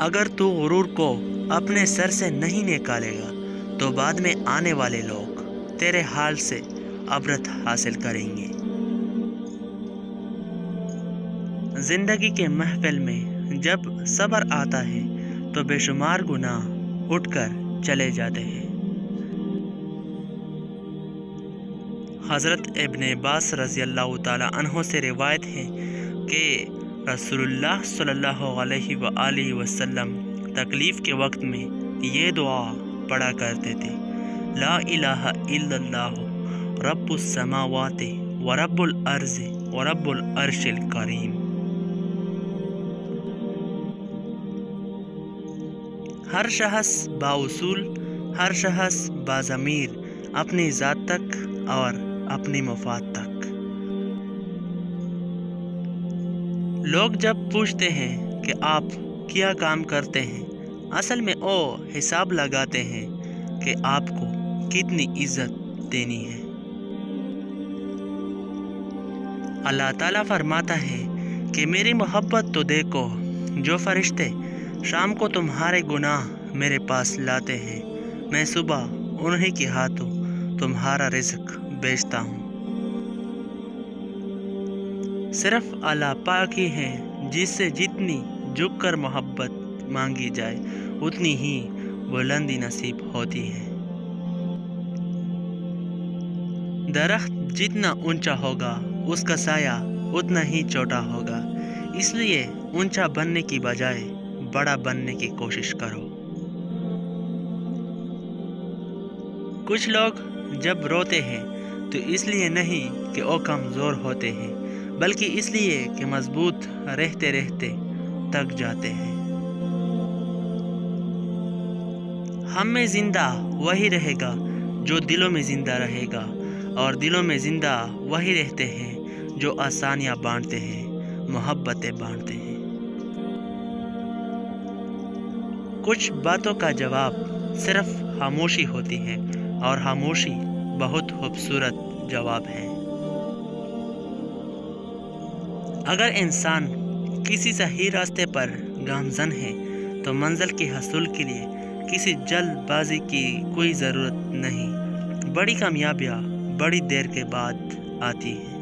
اگر تو غرور کو اپنے سر سے نہیں نکالے گا تو بعد میں آنے والے لوگ تیرے حال سے عبرت حاصل کریں گے۔ زندگی کے محفل میں جب صبر آتا ہے تو بے شمار گناہ اٹھ کر چلے جاتے ہیں۔ حضرت ابن عباس رضی اللہ تعالی عنہ سے روایت ہے کہ رسول اللہ صلی اللہ علیہ وآلہ وسلم تکلیف کے وقت میں یہ دعا پڑھا کرتے تھے: لا الہ الا اللہ رب السماوات ورب الارض ورب العرش الکریم۔ ہر شخص بااصول، ہر شخص باضمیر اپنی ذات تک اور اپنی مفاد تک۔ لوگ جب پوچھتے ہیں کہ آپ کیا کام کرتے ہیں، اصل میں وہ حساب لگاتے ہیں کہ آپ کو کتنی عزت دینی ہے۔ اللہ تعالیٰ فرماتا ہے کہ میری محبت تو دیکھو، جو فرشتے شام کو تمہارے گناہ میرے پاس لاتے ہیں، میں صبح انہی کے ہاتھوں تمہارا رزق بیچتا ہوں۔ صرف اللہ پاک ہی ہے جس سے جتنی جھک کر محبت مانگی جائے اتنی ہی بلندی نصیب ہوتی ہے۔ درخت جتنا اونچا ہوگا اس کا سایہ اتنا ہی چھوٹا ہوگا، اس لیے اونچا بننے کی بجائے بڑا بننے کی کوشش کرو۔ کچھ لوگ جب روتے ہیں تو اس لیے نہیں کہ وہ کمزور ہوتے ہیں، بلکہ اس لیے کہ مضبوط رہتے رہتے تک جاتے ہیں۔ ہم میں زندہ وہی رہے گا جو دلوں میں زندہ رہے گا، اور دلوں میں زندہ وہی رہتے ہیں جو آسانیاں بانٹتے ہیں، محبتیں بانٹتے ہیں۔ کچھ باتوں کا جواب صرف خاموشی ہوتی ہے، اور خاموشی بہت خوبصورت جواب ہے۔ اگر انسان کسی صحیح راستے پر گامزن ہے تو منزل کے حصول کے لیے کسی جلد بازی کی کوئی ضرورت نہیں۔ بڑی کامیابیاں بڑی دیر کے بعد آتی ہیں۔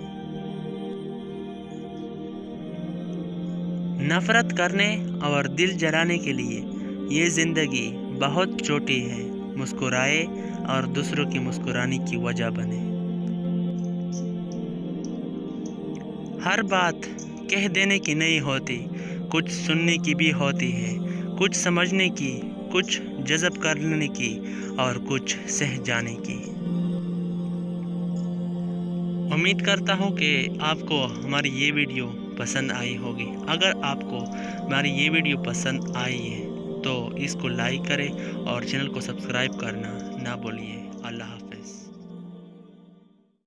نفرت کرنے اور دل جلانے کے لیے یہ زندگی بہت چھوٹی ہے، مسکرائے اور دوسروں کی مسکرانے کی وجہ بنے۔ ہر بات کہہ دینے کی نہیں ہوتی، کچھ سننے کی بھی ہوتی ہے، کچھ سمجھنے کی، کچھ جذب کر لینے کی اور کچھ سہ جانے کی۔ امید کرتا ہوں کہ آپ کو ہماری یہ ویڈیو پسند آئی ہوگی۔ اگر آپ کو ہماری یہ ویڈیو پسند آئی ہے تو اس کو لائک کریں اور چینل کو سبسکرائب کرنا نہ بھولیے۔ اللہ حافظ۔